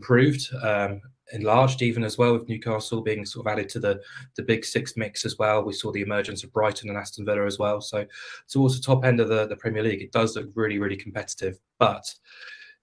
improved, enlarged even as well, with Newcastle being sort of added to the big six mix as well. We saw the emergence of Brighton and Aston Villa as well. So towards the top end of the Premier League, it does look really, really competitive. But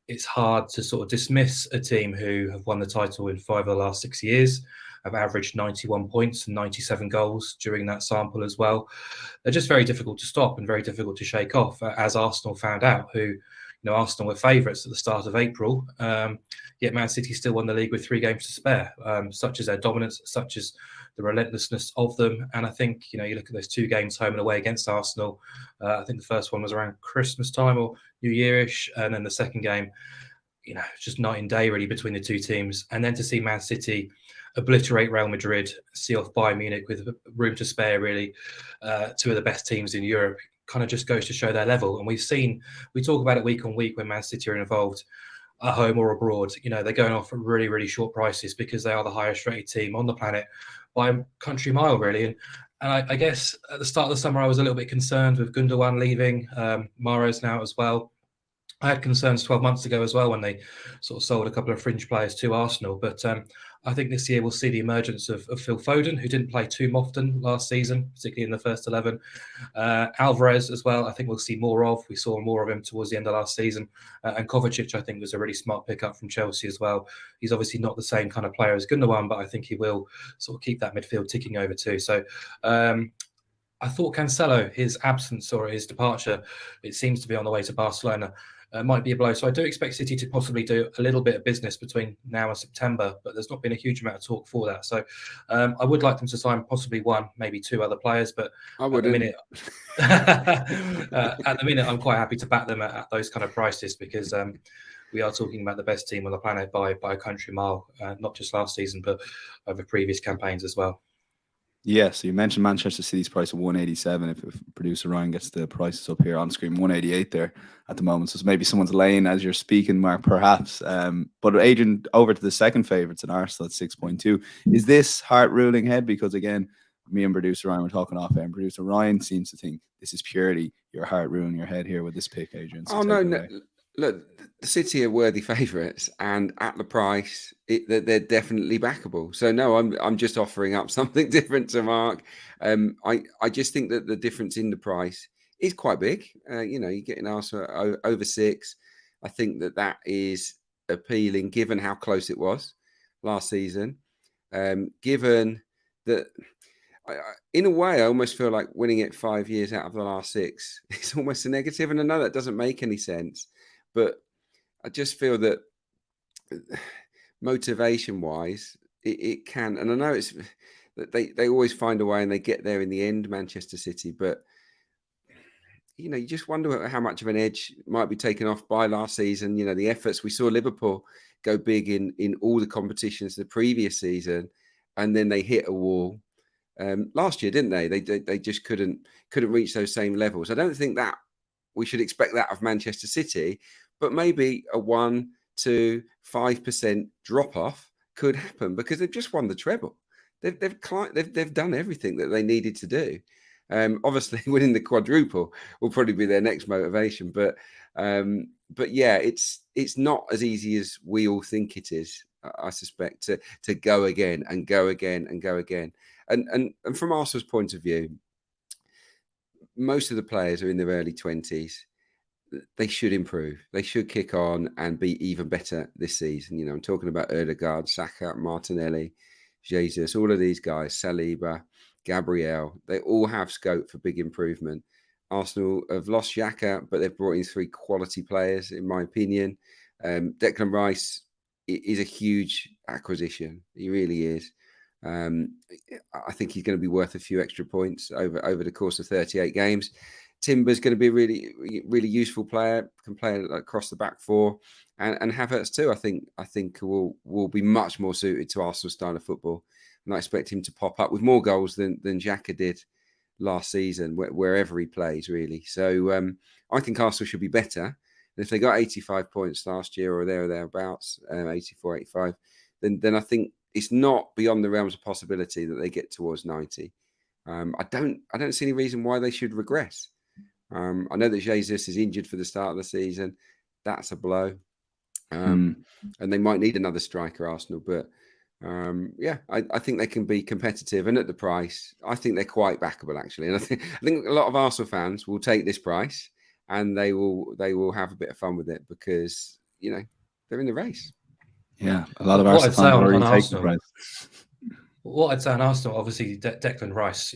it's hard to sort of dismiss a team who have won the title in 5 of the last 6 years, have averaged 91 points and 97 goals during that sample as well. They're just very difficult to stop and very difficult to shake off, as Arsenal found out, who, Arsenal were favourites at the start of April, yet Man City still won the league with 3 games to spare, such as their dominance, such as the relentlessness of them. And I think, you look at those 2 games home and away against Arsenal. I think the first one was around Christmas time or New Year-ish, and then the second game, just night and day really between the two teams. And then to see Man City obliterate Real Madrid, see off Bayern Munich with room to spare, really, 2 of the best teams in Europe, kind of just goes to show their level. And we talk about it week on week when Man City are involved, at home or abroad. They're going off at really, really short prices because they are the highest rated team on the planet by a country mile, really. And I guess at the start of the summer, I was a little bit concerned with Gundogan leaving, Mahrez now as well. I had concerns 12 months ago as well when they sort of sold a couple of fringe players to Arsenal. But I think this year we'll see the emergence of Phil Foden, who didn't play too often last season, particularly in the first 11. Alvarez as well, I think we'll see more of. We saw more of him towards the end of last season. And Kovacic, I think, was a really smart pickup from Chelsea as well. He's obviously not the same kind of player as Gundogan, but I think he will sort of keep that midfield ticking over too. So I thought Cancelo, his absence or his departure, it seems to be on the way to Barcelona, might be a blow. So I do expect City to possibly do a little bit of business between now and September, but there's not been a huge amount of talk for that. So I would like them to sign possibly 1, maybe 2 other players, but at the minute, I'm quite happy to back them at those kind of prices because we are talking about the best team on the planet by a country mile, not just last season, but over previous campaigns as well. Yeah, so you mentioned Manchester City's price of 187. If producer Ryan gets the prices up here on screen, 188 there at the moment. So maybe someone's laying as you're speaking, Mark, perhaps. But Adrian, over to the second favourites in Arsenal at 6.2. Is this heart ruling head? Because again, me and producer Ryan were talking off air, and producer Ryan seems to think this is purely your heart ruling your head here with this pick, Adrian. So no. Look, the City are worthy favourites, and at the price, they're definitely backable. So no, I'm just offering up something different to Mark. I just think that the difference in the price is quite big. You're getting Arsenal over 6. I think that is appealing given how close it was last season. Given that, in a way, I almost feel like winning it 5 years out of the last 6 is almost a negative. And I know that doesn't make any sense. But I just feel that motivation-wise, it can. And I know it's that they always find a way and they get there in the end, Manchester City. But, you just wonder how much of an edge might be taken off by last season. The efforts. We saw Liverpool go big in all the competitions the previous season, and then they hit a wall last year, didn't they? They just couldn't reach those same levels. I don't think that we should expect that of Manchester City, but maybe a 1 to 5% drop off could happen because they've just won the treble. They've done everything that they needed to do. Obviously, winning the quadruple will probably be their next motivation. But yeah, it's not as easy as we all think it is. I suspect to go again and go again and go again. And from Arsenal's point of view, most of the players are in their early 20s. They should improve. They should kick on and be even better this season. I'm talking about Odegaard, Saka, Martinelli, Jesus, all of these guys, Saliba, Gabriel. They all have scope for big improvement. Arsenal have lost Xhaka, but they've brought in 3 quality players, in my opinion. Declan Rice is a huge acquisition. He really is. I think he's going to be worth a few extra points over the course of 38 games. Timber's going to be a really, really useful player, can play across the back 4, and Havertz too. I think will be much more suited to Arsenal's style of football, and I expect him to pop up with more goals than Xhaka did last season, wherever he plays, really. So I think Arsenal should be better. And if they got 85 points last year or thereabouts, 84, 85, then I think it's not beyond the realms of possibility that they get towards 90. I don't see any reason why they should regress. I know that Jesus is injured for the start of the season. That's a blow. And they might need another striker, Arsenal, but I think they can be competitive, and at the price, I think they're quite backable actually. And I think a lot of Arsenal fans will take this price, and they will have a bit of fun with it because they're in the race. Yeah, a lot of What Arsenal I'd say fans on already taken the Arsenal, price. What I'd say on Arsenal, obviously Declan Rice,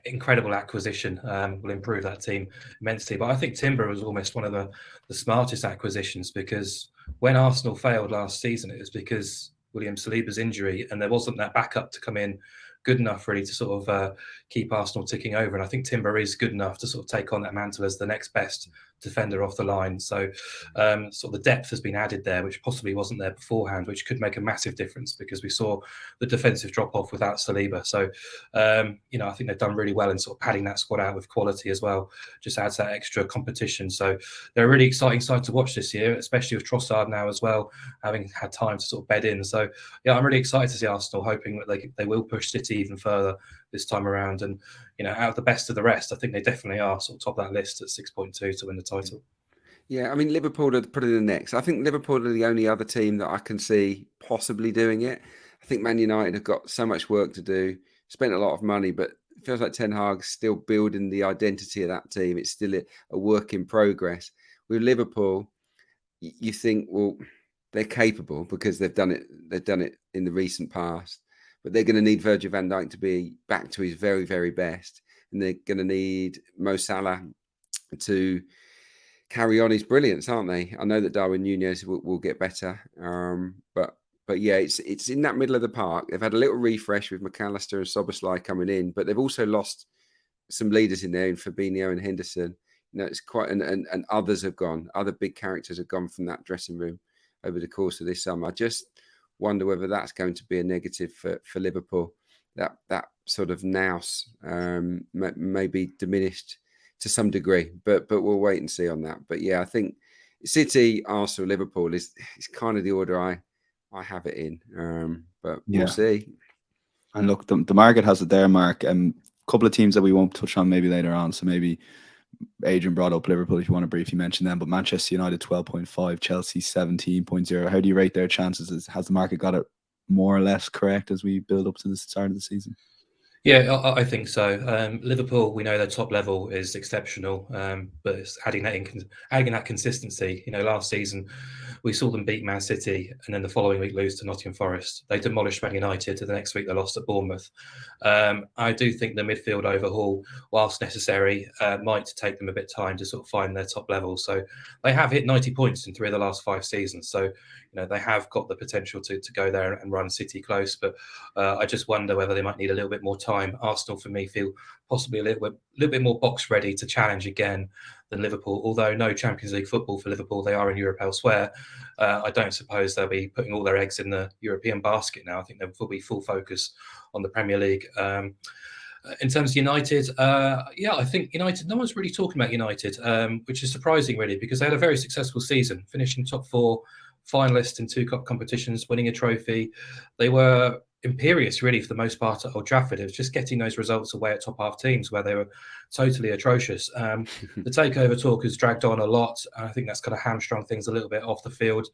incredible acquisition, will improve that team immensely. But I think Timber was almost one of the smartest acquisitions, because when Arsenal failed last season, it was because William Saliba's injury, and there wasn't that backup to come in good enough really to sort of keep Arsenal ticking over. And I think Timber is good enough to sort of take on that mantle as the next best defender off the line. So sort of the depth has been added there, which possibly wasn't there beforehand, which could make a massive difference, because we saw the defensive drop off without Saliba. So I think they've done really well in sort of padding that squad out with quality as well. Just adds that extra competition. So they're a really exciting side to watch this year, especially with Trossard now as well, having had time to sort of bed in. So yeah, I'm really excited to see Arsenal, hoping that they will push City even further this time around. And out of the best of the rest, I think they definitely are sort of top of that list at 6.2 to win the title. Yeah, I mean, Liverpool are put in the next. I think Liverpool are the only other team that I can see possibly doing it. I think Man United have got so much work to do, spent a lot of money, but it feels like Ten Hag's still building the identity of that team. It's still a work in progress. With Liverpool, you think, well, they're capable because they've done it. They've done it in the recent past, but they're going to need Virgil van Dijk to be back to his very, very best, and they're going to need Mo Salah to carry on his brilliance, aren't they? I know that Darwin Núñez will get better, but yeah, it's in that middle of the park. They've had a little refresh with McAllister and Szoboszlai coming in, but they've also lost some leaders in there in Fabinho and Henderson. It's quite and others have gone. Other big characters have gone from that dressing room over the course of this summer. I just wonder whether that's going to be a negative for Liverpool. That sort of nous may be diminished to some degree, but we'll wait and see on that. But yeah, I think City, Arsenal, Liverpool is kind of the order I have it in. But we'll see. And look, the market has it there, Mark. A couple of teams that we won't touch on maybe later on. So maybe Adrian brought up Liverpool if you want to briefly mention them. But Manchester United 12.5, Chelsea 17.0. How do you rate their chances? Has the market got it more or less correct as we build up to the start of the season? Yeah, I think so. Liverpool, we know their top level is exceptional, but it's adding that consistency. Last season we saw them beat Man City, and then the following week lose to Nottingham Forest. They demolished Man United, and the next week they lost at Bournemouth. I do think the midfield overhaul, whilst necessary, might take them a bit of time to sort of find their top level. So they have hit 90 points in 3 of the last 5 seasons. So they have got the potential to go there and run City close. But I just wonder whether they might need a little bit more time. Arsenal, for me, feel possibly a little bit more box ready to challenge again than Liverpool. Although no Champions League football for Liverpool, they are in Europe elsewhere. I don't suppose they'll be putting all their eggs in the European basket now. I think there will be full focus on the Premier League. In terms of United, I think United, no one's really talking about United, which is surprising really, because they had a very successful season, finishing top 4, finalists in 2 cup competitions, winning a trophy. They were imperious really for the most part at Old Trafford. It was just getting those results away at top half teams where they were totally atrocious. The takeover talk has dragged on a lot. I think that's kind of hamstrung things a little bit off the field.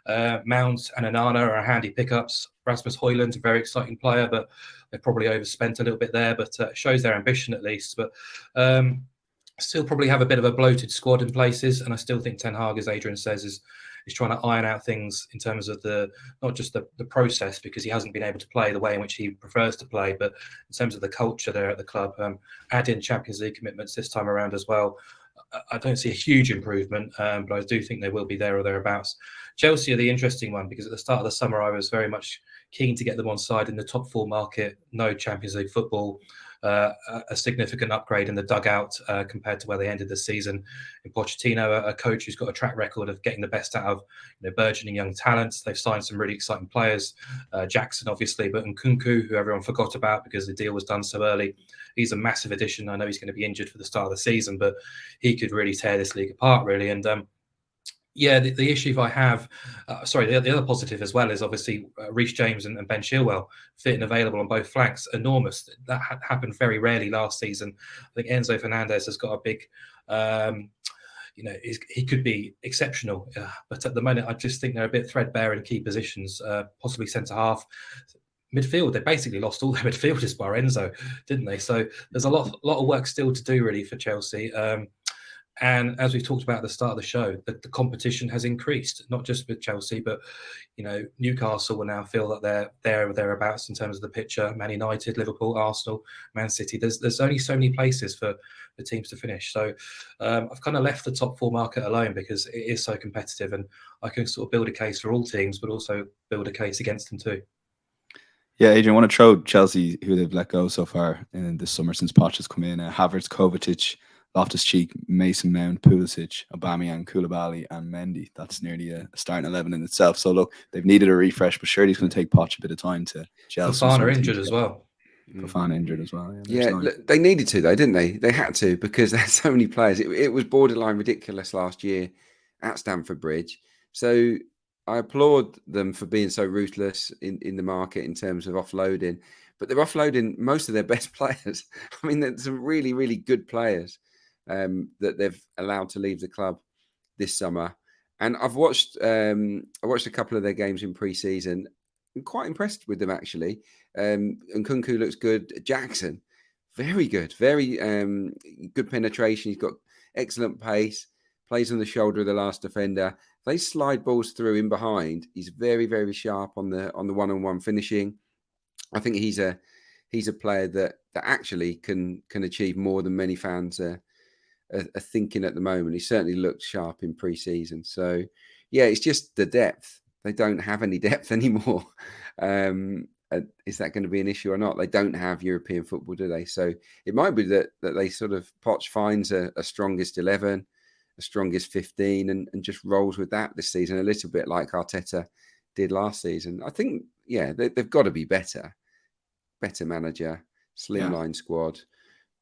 Mount and Onana are handy pickups. Rasmus Højlund, a very exciting player, but they probably overspent a little bit there, but shows their ambition at least. But still probably have a bit of a bloated squad in places, and I still think Ten Hag, as Adrian says, is trying to iron out things in terms of not just the process, because he hasn't been able to play the way in which he prefers to play, but in terms of the culture there at the club. Add in Champions League commitments this time around as well. I don't see a huge improvement, but I do think they will be there or thereabouts. Chelsea are the interesting one, because at the start of the summer I was very much keen to get them on side in the top 4 market. No Champions League football. A significant upgrade in the dugout compared to where they ended the season. In Pochettino, a coach who's got a track record of getting the best out of burgeoning young talents. They've signed some really exciting players. Jackson, obviously, but Nkunku, who everyone forgot about because the deal was done so early. He's a massive addition. I know he's going to be injured for the start of the season, but he could really tear this league apart, really. And the issue I have, the other positive as well is obviously Reece James and Ben Chilwell fit and available on both flanks, enormous. That happened very rarely last season. I think Enzo Fernandez has got a big, he could be exceptional. But at the moment, I just think they're a bit threadbare in key positions, possibly centre half. Midfield, they basically lost all their midfielders by Enzo, didn't they? So there's a lot of work still to do really for Chelsea. And as we talked about at the start of the show, the competition has increased, not just with Chelsea, but Newcastle will now feel that they're there or thereabouts in terms of the picture. Man United, Liverpool, Arsenal, Man City. There's only so many places for the teams to finish. So I've kind of left the top four market alone because it is so competitive, and I can sort of build a case for all teams, but also build a case against them too. Yeah, Adrian, I want to throw Chelsea, who they've let go so far in this summer since Poch has come in. Havertz, Kovacic, Loftus-Cheek, Mason Mount, Pulisic, Aubameyang, Koulibaly, and Mendy. That's nearly a starting 11 in itself. So look, they've needed a refresh, but surely it's going to take Poch a bit of time to gel. Fofana injured as well. Fofana injured as well. Yeah, they needed to though, didn't they? They had to, because there's so many players. It was borderline ridiculous last year at Stamford Bridge. So I applaud them for being so ruthless in the market in terms of offloading. But they're offloading most of their best players. I mean, there's some really, really good players that they've allowed to leave the club this summer. And I've watched a couple of their games in pre-season. I'm quite impressed with them, actually. And Nkunku looks good. Jackson, very good. Very good penetration. He's got excellent pace. Plays on the shoulder of the last defender. If they slide balls through in behind, he's very, very sharp on the one-on-one finishing. I think he's a player that actually can achieve more than many fans are thinking at the moment. He certainly looked sharp in pre-season. So, yeah, it's just the depth. They don't have any depth anymore. Is that going to be an issue or not? They don't have European football, do they? So it might be that they sort of, Poch finds a strongest 11, a strongest 15, and just rolls with that this season, a little bit like Arteta did last season. I think, yeah, they've got to be better manager, slimline squad.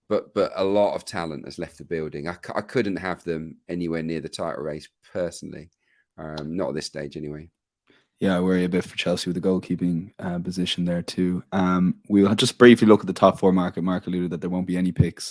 But a lot of talent has left the building. I couldn't have them anywhere near the title race personally, not at this stage anyway. Yeah, I worry a bit for Chelsea with the goalkeeping position there too. We'll just briefly look at the top four market. Mark alluded that there won't be any picks